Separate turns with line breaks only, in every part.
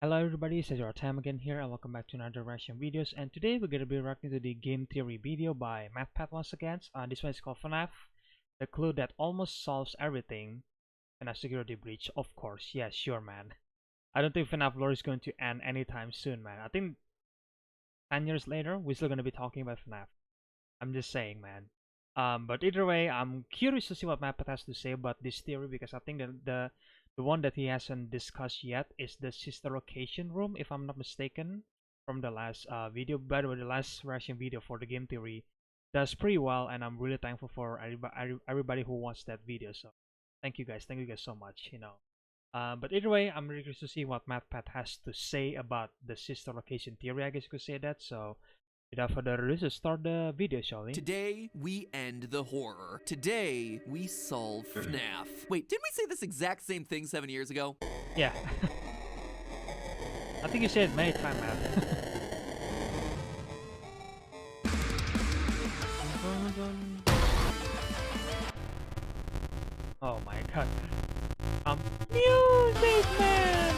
Hello everybody, it's EzraTime again here and welcome back to another reaction videos, and today we're going to be reacting to the game theory video by Matpat once again. This one is called FNaF, the clue that almost solves everything, and a security breach. Of course, yeah, sure man. I don't think FNaF lore is going to end anytime soon, man. I think 10 years later we're still going to be talking about FNaF. I'm just saying, man. But either way, I'm curious to see what Matpat has to say about this theory, because I think that the one that he hasn't discussed yet is the sister location room, if I'm not mistaken, from the last video. By the way, the last reaction video for the game theory does pretty well, and I'm really thankful for everybody who watched that video. So thank you guys so much. But either way, I'm really curious to see what Matpat has to say about the sister location theory, I guess you could say that. So without further ado, let's start the video, shall we?
Today, we end the horror. Today, we solve FNaF. Wait, didn't we say this exact same thing 7 years ago?
Yeah. I think you said it many times, man. Oh my god. Music, man!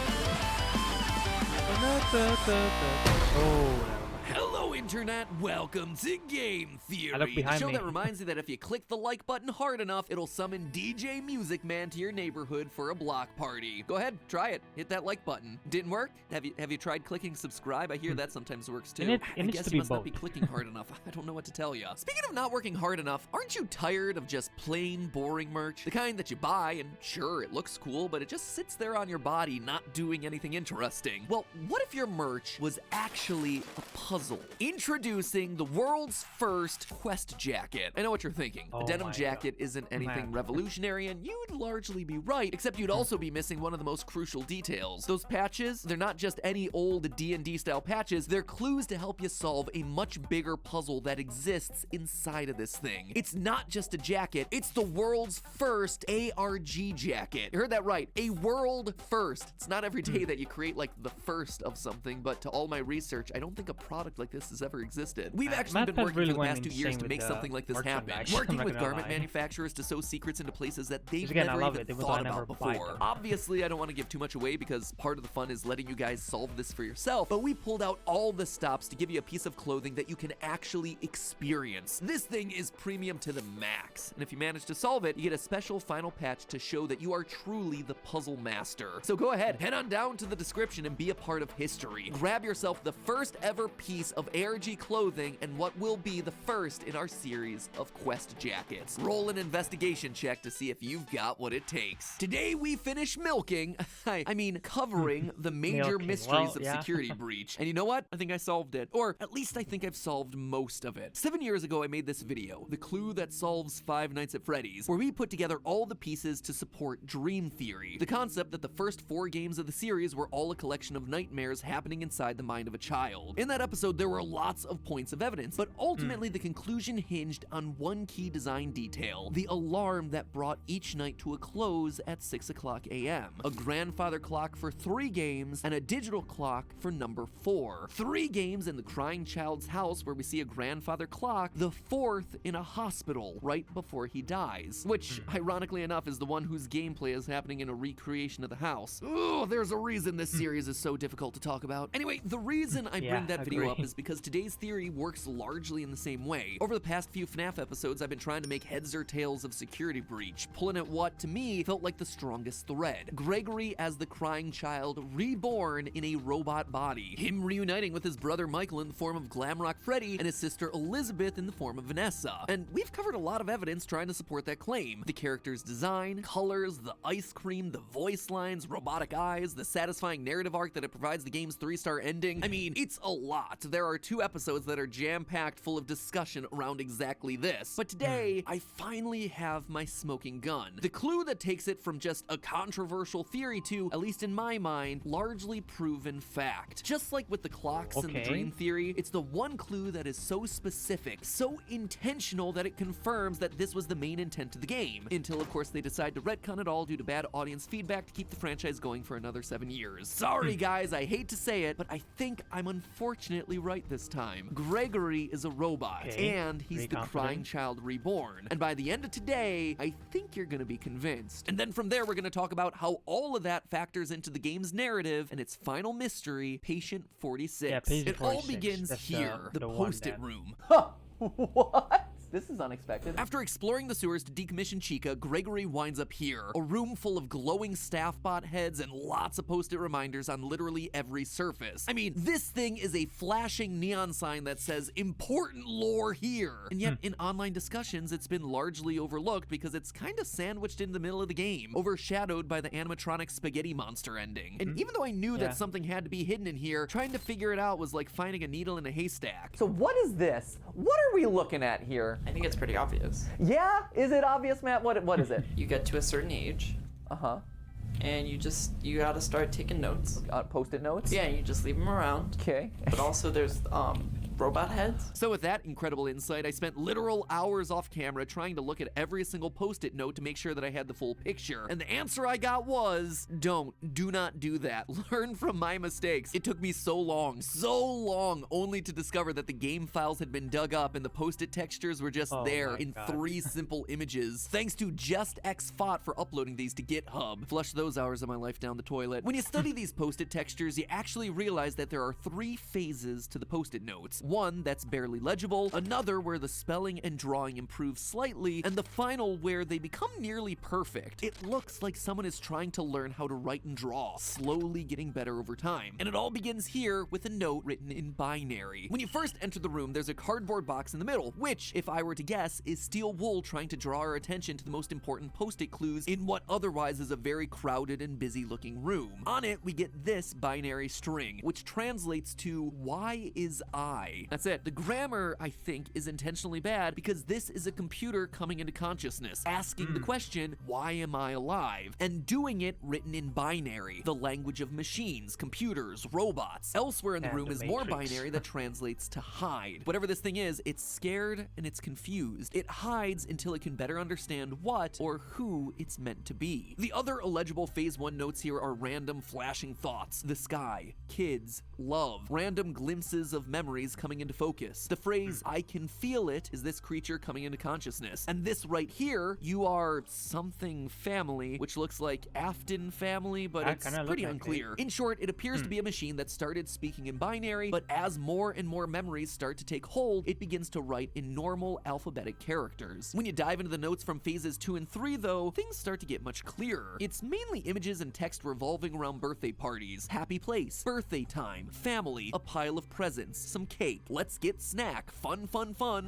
Oh,
Hello, Internet. Welcome to Game Theory,
I look
the
behind
show
me.
that reminds you that if you click the like button hard enough, it'll summon DJ Music Man to your neighborhood for a block party. Go ahead, try it. Hit that like button. Didn't work? Have you tried clicking subscribe? I hear that sometimes works too.
It
I
needs
guess
to
you
be
must not be
both.
clicking hard enough. I don't know what to tell you. Speaking of not working hard enough, aren't you tired of just plain boring merch? The kind that you buy and sure, it looks cool, but it just sits there on your body not doing anything interesting. Well, what if your merch was actually a puzzle? Introducing the world's first quest jacket. I know what you're thinking.
Oh
A denim
my
jacket
God.
isn't anything
Man.
revolutionary, and you'd largely be right, except you'd also be missing one of the most crucial details. Those patches, they're not just any old D&D style patches, they're clues to help you solve a much bigger puzzle that exists inside of this thing. It's not just a jacket, it's the world's first ARG jacket. You heard that right, a world first. It's not every day that you create like the first of something, but to all my research, I don't think a product like this has ever existed. We've actually been
Matpat
working
really
for the
went
past 2 years
insane
to
with
make
the
something like this happen.
merchandise, I'm
Working
not
with
gonna
garment
lie.
manufacturers to sew secrets into places that they've
Again, I
never
love
even
it, even though
thought
I never
about
buy
before.
them.
Obviously, I don't want to give too much away because part of the fun is letting you guys solve this for yourself, but we pulled out all the stops to give you a piece of clothing that you can actually experience. This thing is premium to the max, and if you manage to solve it, you get a special final patch to show that you are truly the puzzle master. So go ahead, head on down to the description and be a part of history. Grab yourself the first ever piece of ARG clothing and what will be the first in our series of quest jackets. Roll an investigation check to see if you've got what it takes. Today we finish milking, I mean covering the major
Milking.
mysteries
Well,
of
yeah.
security breach. And you know what? I think I solved it. Or at least I think I've solved most of it. 7 years ago I made this video, The Clue That Solves Five Nights at Freddy's, where we put together all the pieces to support dream theory. The concept that the first 4 games of the series were all a collection of nightmares happening inside the mind of a child. In that episode there were lots of points of evidence, but ultimately the conclusion hinged on one key design detail, the alarm that brought each night to a close at 6:00 a.m. A grandfather clock for 3 games and a digital clock for number 4. 3 games in the crying child's house where we see a grandfather clock, the 4th in a hospital right before he dies, which ironically enough is the one whose gameplay is happening in a recreation of the house. Oh, there's a reason this series is so difficult to talk about. Anyway, the reason I
Yeah,
bring that video up
agree.
is because today's theory works largely in the same way. Over the past few FNaF episodes, I've been trying to make heads or tails of security breach, pulling at what, to me, felt like the strongest thread. Gregory as the crying child, reborn in a robot body. Him reuniting with his brother Michael in the form of Glamrock Freddy and his sister Elizabeth in the form of Vanessa. And we've covered a lot of evidence trying to support that claim. The character's design, colors, the ice cream, the voice lines, robotic eyes, the satisfying narrative arc that it provides the game's 3-star ending. I mean, it's a lot. There are 2 episodes that are jam-packed full of discussion around exactly this. But today, I finally have my smoking gun. The clue that takes it from just a controversial theory to, at least in my mind, largely proven fact. Just like with the clocks and the
Okay.
dream theory, it's the one clue that is so specific, so intentional that it confirms that this was the main intent of the game. Until, of course, they decide to retcon it all due to bad audience feedback to keep the franchise going for another 7 years. Sorry, guys, I hate to say it, but I think I'm unfortunately right this time. Gregory is a robot,
Okay.
and he's
Pretty
the
confident.
crying child reborn. And by the end of today, I think you're gonna be convinced. And then from there, we're gonna talk about how all of that factors into the game's narrative and its final mystery, Patient 46.
Yeah, Patient
It all
46.
begins
That's,
here, the
one
post-it
that-
room.
Huh. What? This is unexpected.
After exploring the sewers to decommission Chica, Gregory winds up here, a room full of glowing staff bot heads and lots of post-it reminders on literally every surface. I mean, this thing is a flashing neon sign that says important lore here. And yet, in online discussions, it's been largely overlooked because it's kind of sandwiched in the middle of the game, overshadowed by the animatronic spaghetti monster ending. And even though I knew
Yeah.
that something had to be hidden in here, trying to figure it out was like finding a needle in a haystack.
So what is this? What are we looking at here?
I think it's pretty obvious.
Yeah? Is it obvious, Matt? What is it?
You get to a certain age,
Uh-huh.
and you gotta start taking notes.
Post-it notes?
Yeah, you just leave them around.
Okay.
But also there's robot heads.
So with that incredible insight, I spent literal hours off camera trying to look at every single post-it note to make sure that I had the full picture. And the answer I got was, do not do that. Learn from my mistakes. It took me so long, only to discover that the game files had been dug up and the post-it textures were just
Oh
there
my
in
God.
3 simple images. Thanks to Just X Fought for uploading these to GitHub. Flush those hours of my life down the toilet. When you study these post-it textures, you actually realize that there are 3 phases to the post-it notes. One that's barely legible, another where the spelling and drawing improve slightly, and the final where they become nearly perfect. It looks like someone is trying to learn how to write and draw, slowly getting better over time. And it all begins here with a note written in binary. When you first enter the room, there's a cardboard box in the middle, which, if I were to guess, is Steel Wool trying to draw our attention to the most important post-it clues in what otherwise is a very crowded and busy looking room. On it, we get this binary string, which translates to, "Why is I?" That's it. The grammar, I think, is intentionally bad because this is a computer coming into consciousness, asking the question, why am I alive? And doing it written in binary, the language of machines, computers, robots. Elsewhere in the
And
room
the
is more
Matrix.
binary that translates to hide. Whatever this thing is, it's scared and it's confused. It hides until it can better understand what or who it's meant to be. The other illegible phase 1 notes here are random flashing thoughts, the sky, kids, love, random glimpses of memories coming into focus. The phrase, "I can feel it," is this creature coming into consciousness. And this right here, "you are something family," which looks like Afton family, but
That
it's
kinda
pretty
look like
unclear. In short, it appears to be a machine that started speaking in binary, but as more and more memories start to take hold, it begins to write in normal alphabetic characters. When you dive into the notes from phases 2 and 3, though, things start to get much clearer. It's mainly images and text revolving around birthday parties, happy place, birthday time, family, a pile of presents, some cake, let's get snack, fun,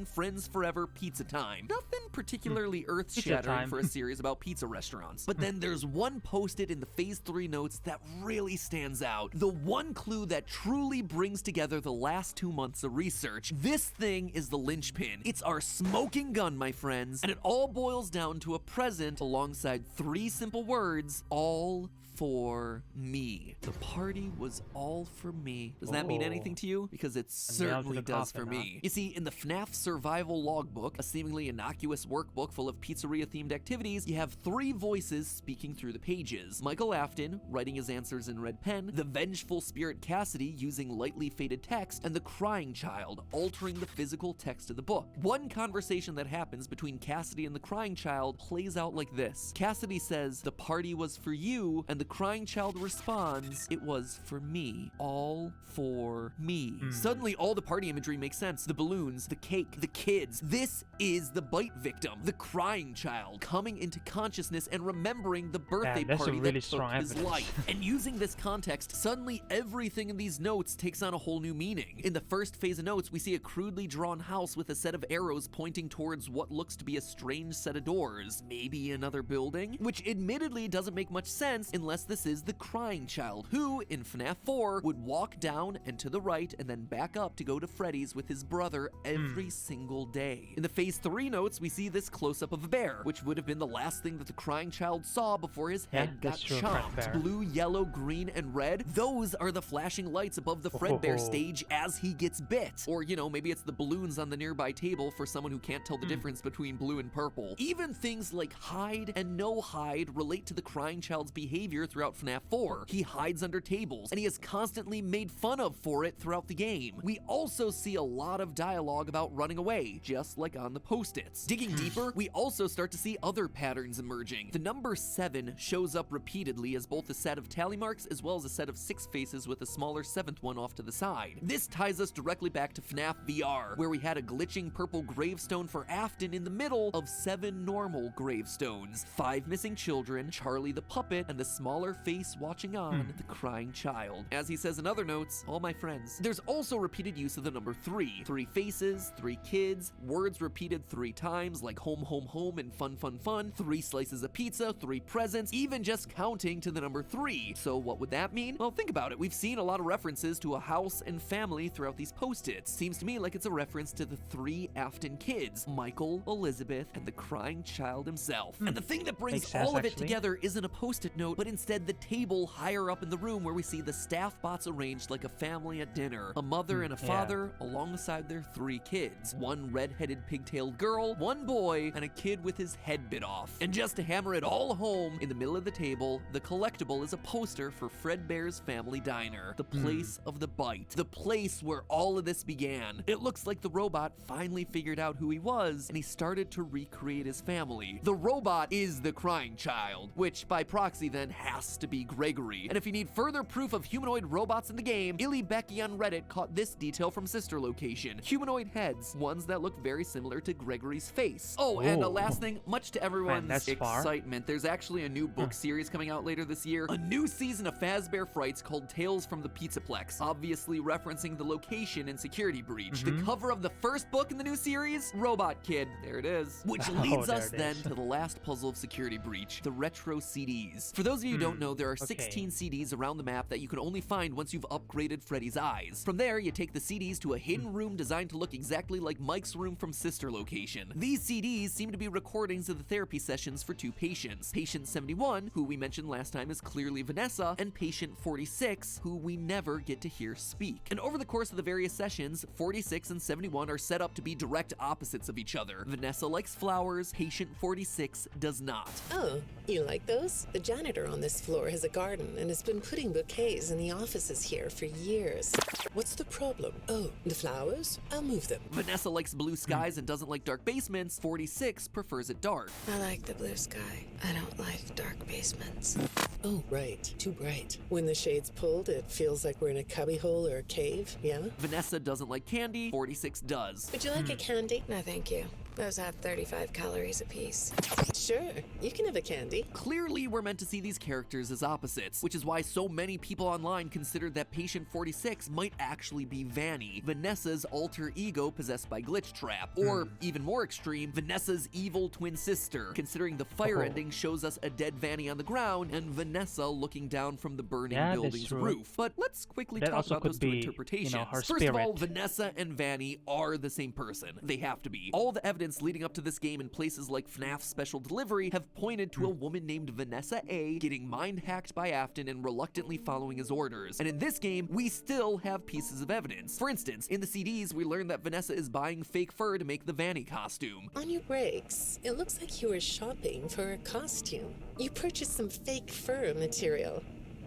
friends forever, pizza time. Nothing particularly earth-shattering
time.
for a series about pizza restaurants. But then there's one post-it in the phase 3 notes that really stands out. The one clue that truly brings together the last 2 months of research. This thing is the Linchpin. It's our smoking gun, my friends. And it all boils down to a present alongside 3 simple words, all for me. The party was all for me. Does that mean
Oh.
anything to you? Because it
A nail to
certainly
the
does
coffin,
for
huh?
me. You see, in the FNaF survival logbook, a seemingly innocuous workbook full of pizzeria-themed activities, you have 3 voices speaking through the pages. Michael Afton, writing his answers in red pen, the vengeful spirit Cassidy, using lightly faded text, and the crying child, altering the physical text of the book. One conversation that happens between Cassidy and the crying child plays out like this. Cassidy says, "The party was for you," and the crying child responds, "It was for me. All for me." Suddenly, all the party imagery makes sense. The balloons, the cake, the kids. This is the bite victim, the crying child, coming into consciousness and remembering the birthday
that's a
party
really
that took
strong
his
evidence.
life. And using this context, suddenly everything in these notes takes on a whole new meaning. In the first phase of notes, we see a crudely drawn house with a set of arrows pointing towards what looks to be a strange set of doors. Maybe another building? Which admittedly doesn't make much sense unless this is the crying child, who, in FNaF 4, would walk down and to the right and then back up to go to Freddy's with his brother every single day. In the phase 3 notes, we see this close-up of a bear, which would have been the last thing that the crying child saw before his
Yeah,
head got
that's true, Fred
chomped.
Bear.
Blue, yellow, green, and red, those are the flashing lights above the Fredbear
Oh.
stage as he gets bit. Or, you know, maybe it's the balloons on the nearby table for someone who can't tell the difference between blue and purple. Even things like hide and no hide relate to the crying child's behavior behavior throughout FNaF 4. He hides under tables, and he is constantly made fun of for it throughout the game. We also see a lot of dialogue about running away, just like on the post-its. Digging deeper, we also start to see other patterns emerging. The number 7 shows up repeatedly as both a set of tally marks as well as a set of 6 faces with a smaller 7th one off to the side. This ties us directly back to FNaF VR, where we had a glitching purple gravestone for Afton in the middle of 7 normal gravestones. 5 missing children, Charlie the puppet, and the smaller face watching on, the crying child. As he says in other notes, all my friends. There's also repeated use of the number 3. 3 faces, 3 kids, words repeated 3 times like home, home, home, and fun, fun, fun, 3 slices of pizza, 3 presents, even just counting to the number 3. So what would that mean? Well, think about it. We've seen a lot of references to a house and family throughout these post-its. Seems to me like it's a reference to the 3 Afton kids, Michael, Elizabeth, and the crying child himself. And the thing that brings
Makes sense,
all of it
actually.
together isn't a post-it note, but instead the table higher up in the room where we see the staff bots arranged like a family at dinner. A mother and a father alongside their 3 kids. 1 red-headed pigtailed girl, 1 boy, and a kid with his head bit off. And just to hammer it all home, in the middle of the table, the collectible is a poster for Fredbear's Family Diner, the place of the bite, the place where all of this began. It looks like the robot finally figured out who he was, and he started to recreate his family. The robot is the crying child, which by proxy then has to be Gregory. And if you need further proof of humanoid robots in the game, Illy Becky on Reddit caught this detail from Sister Location. Humanoid heads, ones that look very similar to Gregory's face. Oh, and a last thing, much to everyone's
that's far.
excitement, there's actually a new book series coming out later this year. A new season of Fazbear Frights called Tales from the Pizzaplex, obviously referencing the location in Security Breach. The cover of the first book in the new series, Robot Kid. There it is. Which leads
there
us
it
then
is.
to the last puzzle of Security Breach, the retro CDs. For those of you who don't know, there are 16 CDs around the map that you can only find once you've upgraded Freddy's eyes. From there, you take the CDs to a hidden room designed to look exactly like Mike's room from Sister Location. These CDs seem to be recordings of the therapy sessions for 2 patients. Patient 71, who we mentioned last time is clearly Vanessa, and patient 46, who we never get to hear speak. And over the course of the various sessions, 46 and 71 are set up to be direct opposites of each other. Vanessa likes flowers, patient 46 does not.
Oh, you like those? The janitor on this floor has a garden and has been putting bouquets in the offices here for years. What's the problem? Oh, the flowers? I'll move them.
Vanessa likes blue skies and doesn't like dark basements. 46 prefers it dark.
I like the blue sky. I don't like dark basements. Oh, right. Too bright. When the shade's pulled, it feels like we're in a cubbyhole or a cave, yeah?
Vanessa doesn't like candy. 46 does.
Would you like a candy?
No, thank you. Those have 35 calories apiece.
Sure, you can have a candy.
Clearly, we're meant to see these characters as opposites, which is why so many people online considered that patient 46 might actually be Vanny, Vanessa's alter ego possessed by Glitch Trap, or even more extreme, Vanessa's evil twin sister, considering the fire ending shows us a dead Vanny on the ground and Vanessa looking down from the burning
Yeah, that's
building's
true.
roof. But let's quickly
That
talk
also
about those
could
two
be,
interpretations.
her
First of all,
spirit.
Vanessa and Vanny are the same person. They have to be. All the evidence leading up to this game in places like FNaF's Special Delivery have pointed to a woman named Vanessa A getting mind-hacked by Afton and reluctantly following his orders. And in this game, we still have pieces of evidence. For instance, in the CDs, we learn that Vanessa is buying fake fur to make the Vanny costume.
On your breaks, it looks like you were shopping for a costume. You purchased some fake fur material.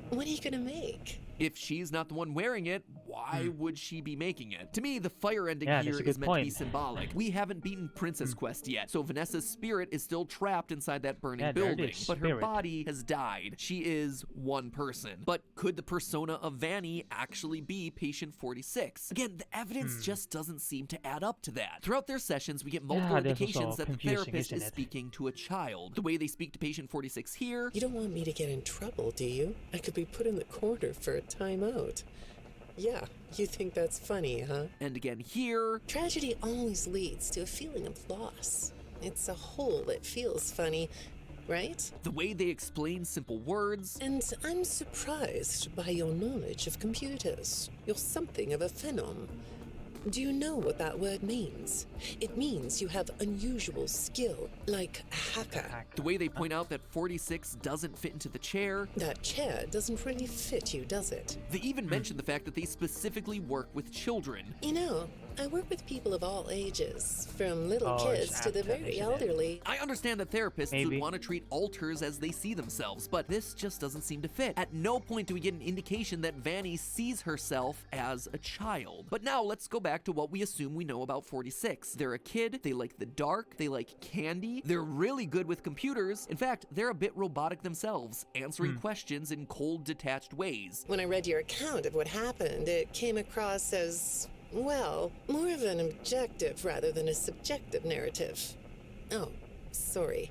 What are you gonna make?
If she's not the one wearing it, why would she be making it? To me, the fire ending
Yeah,
here
that's a
is
good
meant to be
point.
symbolic. We haven't beaten Princess Quest yet, so Vanessa's spirit is still trapped inside that burning
Yeah, there it
building.
is,
But her
spirit.
body has died. She is one person. But could the persona of Vanny actually be patient 46? Again, the evidence just doesn't seem to add up to that. Throughout their sessions, we get multiple
that's
indications
also
that the
confusing,
therapist
isn't
is
it?
speaking to a child. The way they speak to patient 46 here,
You don't want me to get in trouble, do you? I could be put in the corner for a timeout. Yeah, you think that's funny, huh?
and again here,
Tragedy always leads to a feeling of loss. It's a hole that feels funny, right?
the way they explain simple words,
And I'm surprised by your knowledge of computers. You're something of a phenom. Do you know what that word means? It means you have unusual skill, like a hacker.
the way they point out that 46 doesn't fit into the chair.
That chair doesn't really fit you, does it?
They even mention the fact that they specifically work with children.
You know, I work with people of all ages, from little
Oh, it's
kids to the very
adaptation, isn't it?
elderly.
I understand that therapists
Maybe.
would want to treat alters as they see themselves, but this just doesn't seem to fit. At no point do we get an indication that Vanny sees herself as a child. But now let's go back to what we assume we know about 46. They're a kid, they like the dark, they like candy, they're really good with computers. In fact, they're a bit robotic themselves, answering questions in cold, detached ways.
When I read your account of what happened, it came across as, well, more of an objective rather than a subjective narrative. Oh, sorry.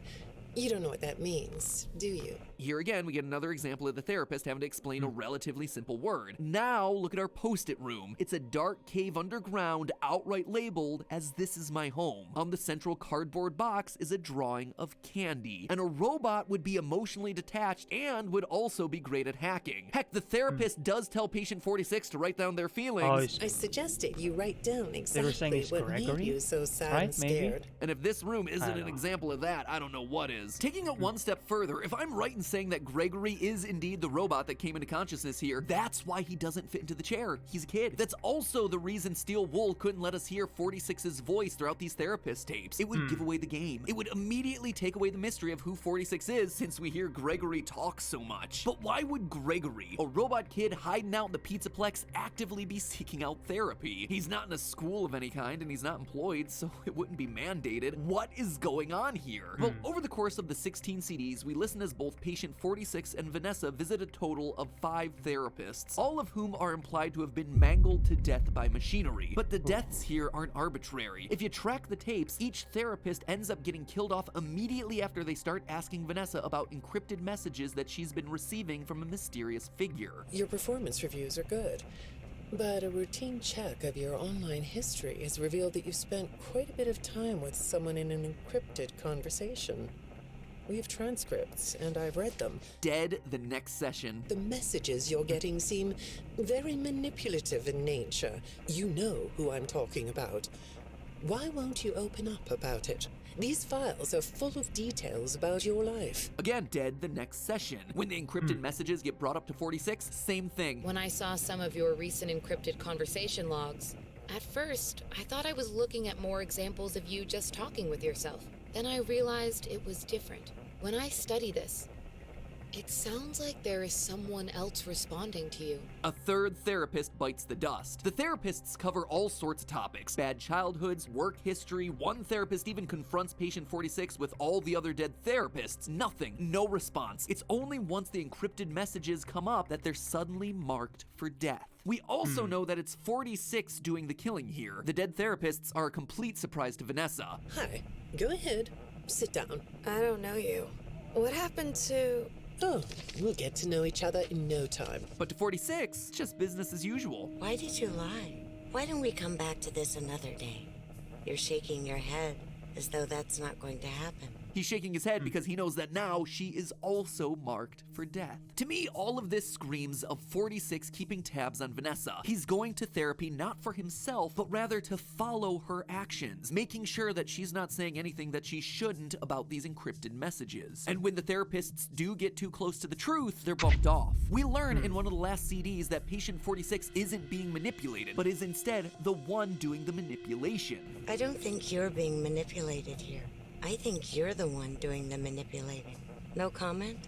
You don't know what that means, do you?
Here again, we get another example of the therapist having to explain a relatively simple word. Now, look at our post-it room. It's a dark cave underground, outright labeled as "This is my home." On the central cardboard box is a drawing of candy. And a robot would be emotionally detached and would also be great at hacking. Heck, the therapist does tell patient 46 to write down their feelings.
Oh, it's,
I suggested you write down
They were saying
exactly
it's
what made
Gregory,
you so sad
right?
and
Maybe?
scared.
And if this room isn't
don't
an
know.
example of that, I don't know what is. Taking it one step further, if I'm right in saying that Gregory is indeed the robot that came into consciousness here, that's why he doesn't fit into the chair. He's a kid. That's also the reason Steel Wool couldn't let us hear 46's voice throughout these therapist tapes. It would give away the game. It would immediately take away the mystery of who 46 is, since we hear Gregory talk so much. But why would Gregory, a robot kid hiding out in the Pizzaplex, actively be seeking out therapy? He's not in a school of any kind, and he's not employed, so it wouldn't be mandated. What is going on here? Well, over the course of the 16 CDs, we listen as both patient 46 and Vanessa visit a total of 5 therapists, all of whom are implied to have been mangled to death by machinery. But the deaths here aren't arbitrary. If you track the tapes, each therapist ends up getting killed off immediately after they start asking Vanessa about encrypted messages that she's been receiving from a mysterious figure.
Your performance reviews are good, but a routine check of your online history has revealed that you've spent quite a bit of time with someone in an encrypted conversation. We have transcripts, and I've read them.
Dead the next session.
The messages you're getting seem very manipulative in nature. You know who I'm talking about. Why won't you open up about it? These files are full of details about your life.
Again, dead the next session. When the encrypted messages get brought up to 46, same thing.
When I saw some of your recent encrypted conversation logs, at first, I thought I was looking at more examples of you just talking with yourself. Then I realized it was different. When I study this, it sounds like there is someone else responding to you.
A third therapist bites the dust. The therapists cover all sorts of topics: bad childhoods, work history. One therapist even confronts patient 46 with all the other dead therapists. Nothing. No response. It's only once the encrypted messages come up that they're suddenly marked for death. We also know that it's 46 doing the killing here. The dead therapists are a complete surprise to Vanessa.
Hi, go ahead. Sit down.
I don't know you. What happened to...
Oh, we'll get to know each other in no time.
But to 46, just business as usual.
Why did you lie? Why don't we come back to this another day? You're shaking your head as though that's not going to happen.
He's shaking his head because he knows that now she is also marked for death. To me, all of this screams of 46 keeping tabs on Vanessa. He's going to therapy not for himself, but rather to follow her actions, making sure that she's not saying anything that she shouldn't about these encrypted messages. And when the therapists do get too close to the truth, they're bumped off. We learn in one of the last CDs that patient 46 isn't being manipulated, but is instead the one doing the manipulation.
I don't think you're being manipulated here. I think you're the one doing the manipulating. No comment?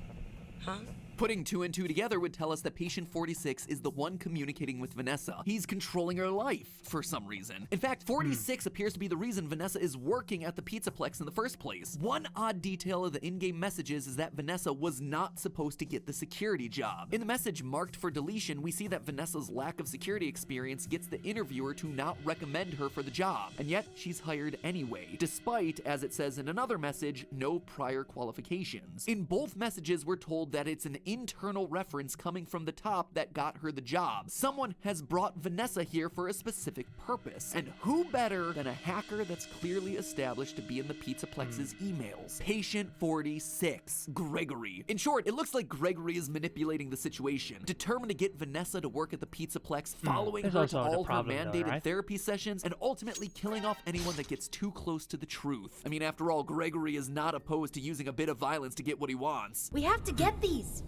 Huh?
Putting 2 and 2 together would tell us that patient 46 is the one communicating with Vanessa. He's controlling her life for some reason. In fact, 46 appears to be the reason Vanessa is working at the Pizzaplex in the first place. One odd detail of the in-game messages is that Vanessa was not supposed to get the security job. In the message marked for deletion, we see that Vanessa's lack of security experience gets the interviewer to not recommend her for the job, and yet she's hired anyway, despite, as it says in another message, no prior qualifications. In both messages, we're told that it's an internal reference coming from the top that got her the job. Someone has brought Vanessa here for a specific purpose. And who better than a hacker that's clearly established to be in the Pizzaplex's emails? Patient 46, Gregory. In short, it looks like Gregory is manipulating the situation, determined to get Vanessa to work at the Pizzaplex, following
There's
her
also
to
the
all her
problem though,
mandated
right?
therapy sessions, and ultimately killing off anyone that gets too close to the truth. I mean, after all, Gregory is not opposed to using a bit of violence to get what he wants.
We have to get these.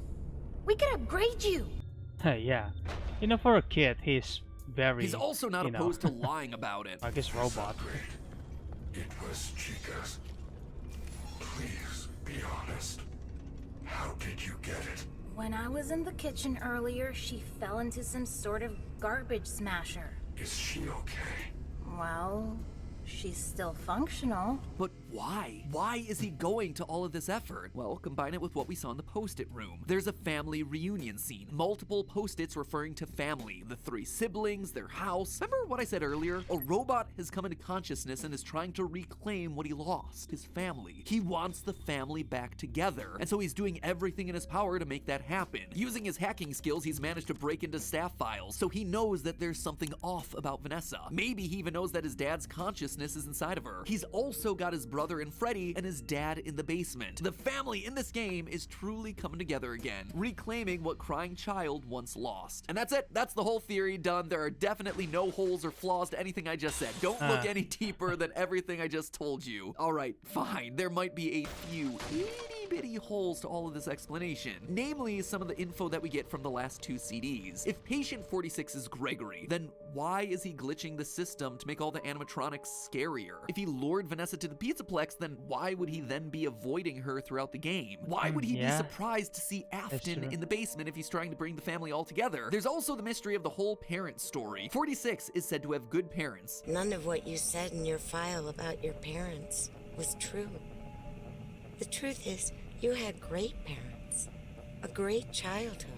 We can upgrade you.
Yeah. You know, for a kid, he's very.
He's also not
you know,
opposed to lying about it.
I guess robot.
It was Chica's. Please be honest. How did you get it?
When I was in the kitchen earlier, she fell into some sort of garbage smasher.
Is she okay?
Well, she's still functional.
But why? Why is he going to all of this effort? Well, combine it with what we saw in the post-it room. There's a family reunion scene. Multiple post-its referring to family, the 3 siblings, their house. Remember what I said earlier? A robot has come into consciousness and is trying to reclaim what he lost, his family. He wants the family back together, and so he's doing everything in his power to make that happen. Using his hacking skills, he's managed to break into staff files, so he knows that there's something off about Vanessa. Maybe he even knows that his dad's consciousness is inside of her. He's also got his brother and Freddy and his dad in the basement. The family in this game is truly coming together again, reclaiming what Crying Child once lost. And that's it. That's the whole theory done. There are definitely no holes or flaws to anything I just said. Don't look any deeper than everything I just told you. All right, fine. There might be a few itty-bitty holes to all of this explanation, namely some of the info that we get from the last 2 CDs. If Patient 46 is Gregory, then why is he glitching the system to make all the animatronics scarier? If he lured Vanessa to the Pizzaplex, then why would he then be avoiding her throughout the game? Why would he be surprised to see Afton in the basement if he's trying to bring the family all together? There's also the mystery of the whole parent story. 46 is said to have good parents.
None of what you said in your file about your parents was true. The truth is, you had great parents, a great childhood.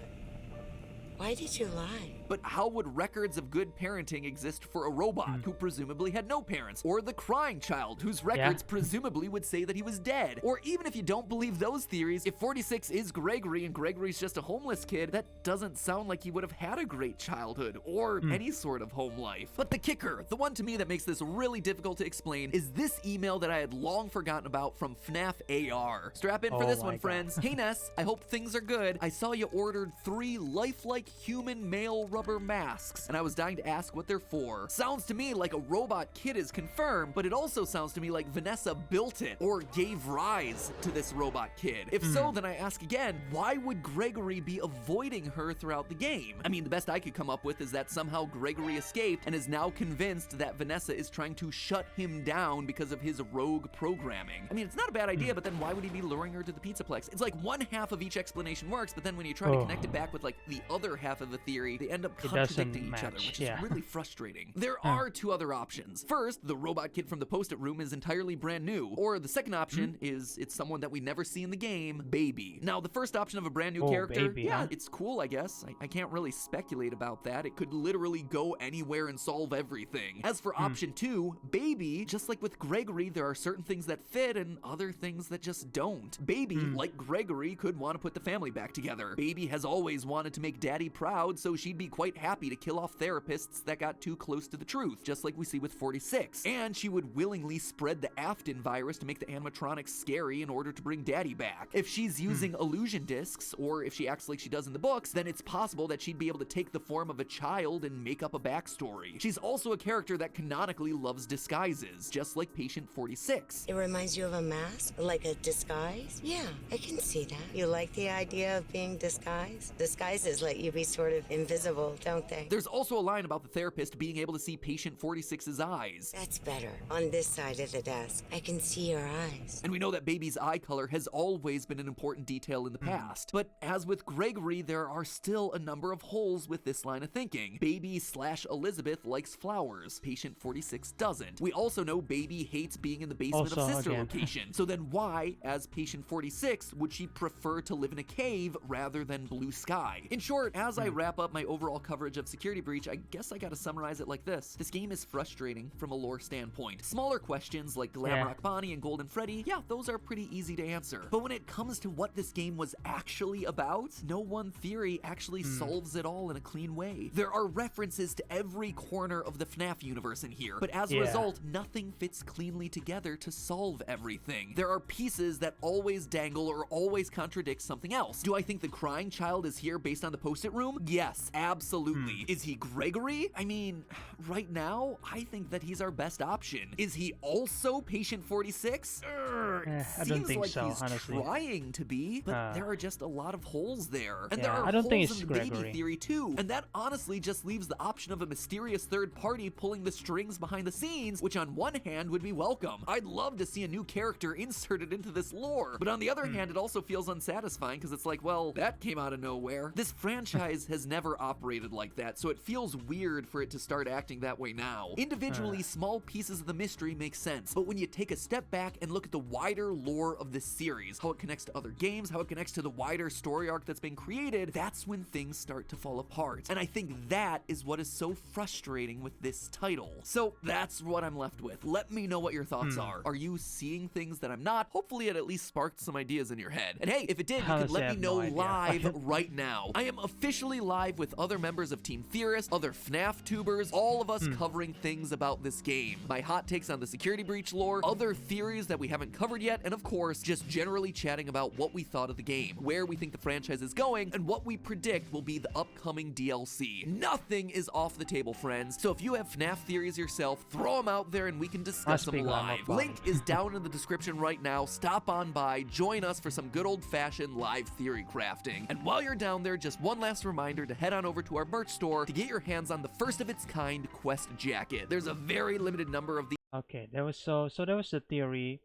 Why did you lie?
But how would records of good parenting exist for a robot who presumably had no parents? Or the Crying Child, whose records presumably would say that he was dead? Or even if you don't believe those theories, if 46 is Gregory and Gregory's just a homeless kid, that doesn't sound like he would have had a great childhood or any sort of home life. But the kicker, the one to me that makes this really difficult to explain, is this email that I had long forgotten about from FNaF AR. Strap in for this one, friends. Hey Ness, I hope things are good. I saw you ordered 3 lifelike human male rubber masks, and I was dying to ask what they're for. Sounds to me like a robot kid is confirmed, but it also sounds to me like Vanessa built it or gave rise to this robot kid. If so, then I ask again, why would Gregory be avoiding her throughout the game? I mean, the best I could come up with is that somehow Gregory escaped and is now convinced that Vanessa is trying to shut him down because of his rogue programming. I mean, it's not a bad idea, but then why would he be luring her to the Pizzaplex? It's like one half of each explanation works, but then when you try to connect it back with like the other half of the theory, they end up contradicting each other, which is really frustrating. There are 2 other options. First, the robot kid from the post-it room is entirely brand new, or the second option is it's someone that we never see in the game, Baby. Now, the first option of a brand new character,
Baby,
it's cool, I guess. I can't really speculate about that. It could literally go anywhere and solve everything. As for option 2, Baby, just like with Gregory, there are certain things that fit and other things that just don't. Baby, like Gregory, could want to put the family back together. Baby has always wanted to make Daddy proud, so she'd be quite happy to kill off therapists that got too close to the truth, just like we see with 46. And she would willingly spread the Afton virus to make the animatronics scary in order to bring Daddy back. If she's using illusion discs, or if she acts like she does in the books, then it's possible that she'd be able to take the form of a child and make up a backstory. She's also a character that canonically loves disguises, just like Patient 46.
It reminds you of a mask? Like a disguise? Yeah, I can see that. You like the idea of being disguised? Disguises let you be sort of invisible, don't they?
There's also a line about the therapist being able to see Patient 46's eyes.
That's better. On this side of the desk, I can see your eyes.
And we know that Baby's eye color has always been an important detail in the past. But as with Gregory, there are still a number of holes with this line of thinking. Baby/Elizabeth likes flowers. Patient 46 doesn't. We also know Baby hates being in the basement of Sister Location. So then why, as Patient 46, would she prefer to live in a cave rather than blue sky? In short, as I wrap up my overall coverage of Security Breach, I guess I gotta summarize it like this. This game is frustrating from a lore standpoint. Smaller questions like Glamrock Bonnie and Golden Freddy, those are pretty easy to answer. But when it comes to what this game was actually about, no one theory actually solves it all in a clean way. There are references to every corner of the FNaF universe in here, but as a result, nothing fits cleanly together to solve everything. There are pieces that always dangle or always contradict something else. Do I think the Crying Child is here based on the post-it private room? Yes, absolutely. Is he Gregory? I mean, right now, I think that he's our best option. Is he also Patient 46?
I don't think
like
so,
he's
honestly.
trying to be, but there are just a lot of holes there. And
Yeah,
there are
I don't think
holes
it's
in the baby
Gregory.
theory too. And that honestly just leaves the option of a mysterious third party pulling the strings behind the scenes, which on one hand would be welcome. I'd love to see a new character inserted into this lore. But on the other hand, it also feels unsatisfying because it's like, well, that came out of nowhere. This franchise has never operated like that, so it feels weird for it to start acting that way now. Individually, small pieces of the mystery make sense, but when you take a step back and look at the wider lore of this series, how it connects to other games, how it connects to the wider story arc that's been created, that's when things start to fall apart. And I think that is what is so frustrating with this title. So that's what I'm left with. Let me know what your thoughts are. Are you seeing things that I'm not? Hopefully it at least sparked some ideas in your head. And hey, if it did, you can
Honestly, I
let me
have
know
no idea.
live right now. I am officially live with other members of Team Theorist, other FNaF tubers, all of us covering things about this game. My hot takes on the security breach lore, other theories that we haven't covered yet, and of course, just generally chatting about what we thought of the game, where we think the franchise is going, and what we predict will be the upcoming DLC. Nothing is off the table, friends. So if you have FNaF theories yourself, throw them out there and we can discuss them live. Link is down in the description right now. Stop on by, join us for some good old-fashioned live theory crafting. And while you're down there, just one last reminder to head on over to our merch store to get your hands on the first of its kind quest jacket. There's a very limited number of these.
Okay, there was so there was the theory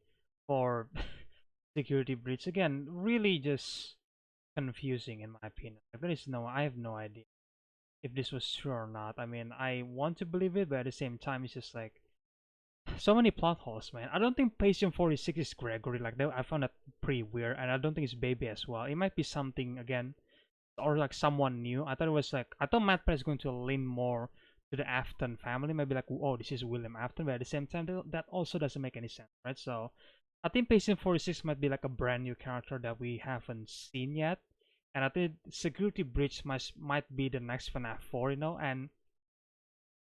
for security breach. Again, really just confusing in my opinion. I have no idea if this was true or not. I mean, I want to believe it, but at the same time, it's just like so many plot holes, man. I don't think Patient 46 is Gregory. Like that, I found that pretty weird, and I don't think it's Baby as well. It might be something again, or like someone new. I thought Matpat is going to lean more to the Afton family. Maybe like, oh, this is William Afton, but at the same time, that also doesn't make any sense, right? So I think Patient 46 might be like a brand new character that we haven't seen yet. And I think Security Breach might be the next FNaF 4, you know. And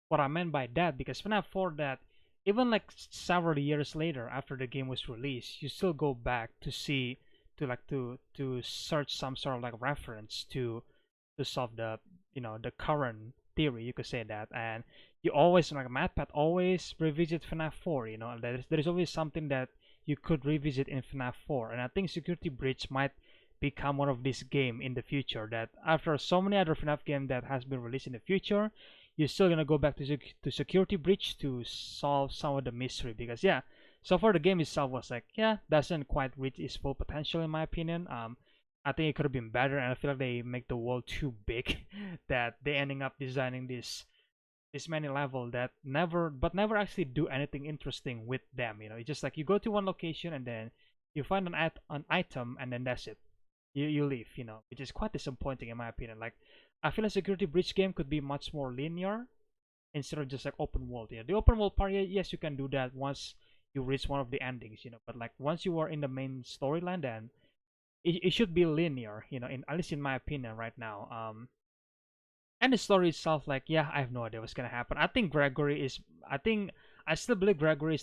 what I meant by that, because FNaF 4, that even like several years later after the game was released, you still go back to see, to search some sort of like reference to solve the, you know, the current theory, you could say that. And you always, like Matpat always revisit FNaF 4, you know. There is always something that you could revisit in FNaF 4, and I think Security Breach might become one of these game in the future, that after so many other FNaF game that has been released in the future, you're still gonna go back to Security Breach to solve some of the mystery. Because yeah, so far the game itself was like, yeah, doesn't quite reach its full potential in my opinion. I think it could have been better, and I feel like they make the world too big that they ending up designing this many level that never actually do anything interesting with them. You know, it's just like you go to one location and then you find an item and then that's it. You leave, you know, which is quite disappointing in my opinion. Like, I feel a Security Breach game could be much more linear instead of just like open world. You know, the open world part, yes, you can do that once you reach one of the endings, you know. But like once you are in the main storyline, then it should be linear, you know, at least in my opinion right now. And the story itself, like, yeah, I have no idea what's gonna happen. I still believe Gregory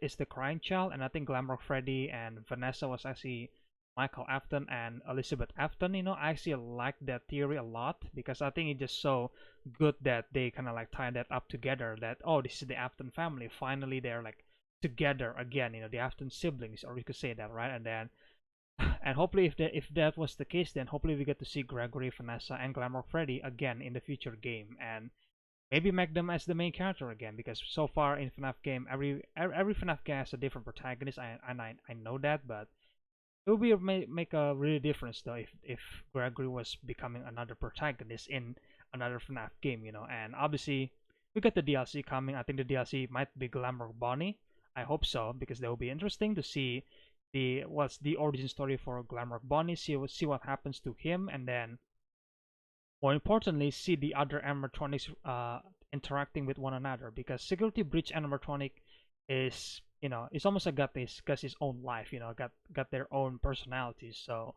is the crying child, and I think Glamrock Freddy and Vanessa was actually Michael Afton and Elizabeth Afton. You know, I actually like that theory a lot because I think it's just so good that they kind of like tie that up together. That, oh, this is the Afton family. Finally, they're like together again. You know, the Afton siblings, or you could say that, right? And then, and hopefully, if that was the case, then hopefully we get to see Gregory, Vanessa, and Glamrock Freddy again in the future game, and maybe make them as the main character again. Because so far in FNaF game, every FNaF game has a different protagonist, and I know that, but it would be make a really difference though if Gregory was becoming another protagonist in another FNaF game, you know. And obviously we got the DLC coming. I think the DLC might be Glamrock Bonnie. I hope so, because that will be interesting to see what's the origin story for Glamrock Bonnie. See what happens to him, and then more importantly, see the other animatronics interacting with one another, because Security Breach animatronic is, you know, it's almost like got his own life, you know, got their own personalities. So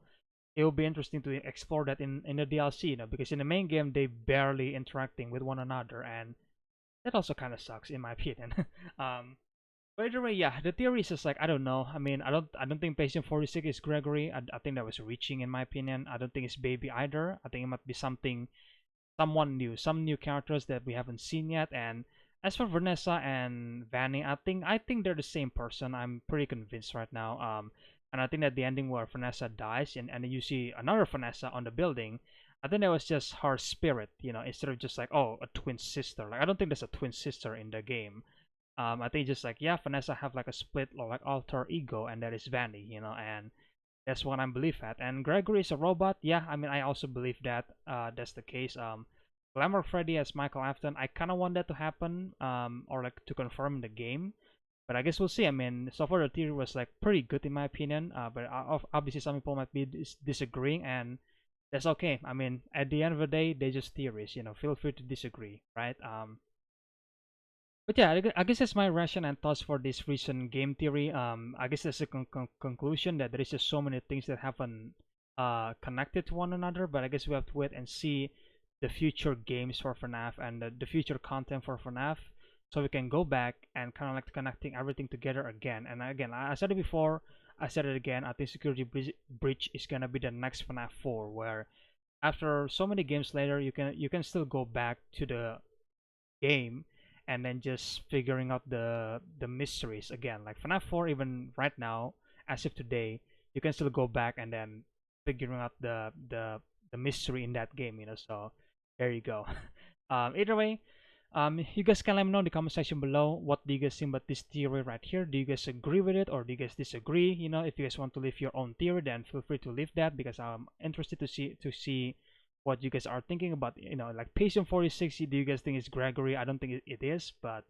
it will be interesting to explore that in the DLC, you know, because in the main game they barely interacting with one another, and that also kind of sucks in my opinion. By the way, yeah, the theory is just like I don't know. I mean, I don't think patient 46 is Gregory. I think that was reaching in my opinion. I don't think it's Baby either. I think it might be someone new, some new characters that we haven't seen yet. And as for Vanessa and Vanny, I think they're the same person. I'm pretty convinced right now. And I think that the ending where Vanessa dies and you see another Vanessa on the building, I think that was just her spirit, instead of just like, oh, a twin sister. Like I don't think there's a twin sister in the game. I think just like, yeah, Vanessa have like a split or like alter ego, and that is Vanny, and that's what I believe at. And Gregory is a robot. Yeah, I mean, I also believe that that's the case. Glamour Freddy as Michael Afton, I kind of want that to happen, or like to confirm in the game. But I guess we'll see. I mean, so far the theory was like pretty good in my opinion. But obviously some people might be disagreeing, and that's okay. I mean, at the end of the day, they just theories. Feel free to disagree, right? But yeah, I guess that's my ration and thoughts for this recent game theory. I guess that's a conclusion that there is just so many things that haven't connected to one another. But I guess we have to wait and see the future games for FNaF and the future content for FNaF, so we can go back and kind of like connecting everything together again. And again, I said it before, I said it again. I think Security Breach is gonna be the next FNaF 4, where after so many games later, you can still go back to the game and then just figuring out the mysteries again. Like FNaF 4, even right now, as of today, you can still go back and then figuring out the mystery in that game, So there you go. Either way, you guys can let me know in the comment section below, what do you guys think about this theory right here. Do you guys agree with it or do you guys disagree? If you guys want to leave your own theory, then feel free to leave that, because I'm interested to see what you guys are thinking about. Like patient 46, do you guys think it's Gregory? I don't think it is, but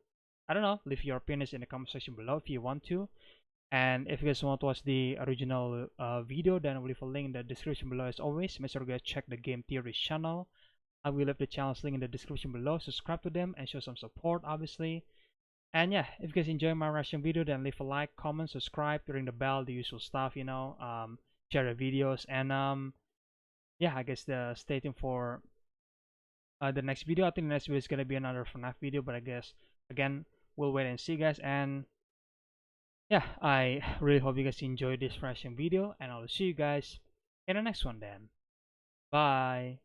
I don't know. Leave your opinions in the comment section below if you want to. And if you guys want to watch the original video, then I will leave a link in the description below. As always, make sure to guys check the Game Theories channel. I will leave the channel's link in the description below. Subscribe to them and show some support, obviously. And yeah, if you guys enjoy my reaction video, then leave a like, comment, subscribe, ring the bell, the usual stuff, share the videos, and yeah, I guess stay tuned for the next video. I think the next video is gonna be another FNaF video, but I guess again we'll wait and see, guys. And yeah, I really hope you guys enjoyed this reaction video, and I'll see you guys in the next one then. Bye.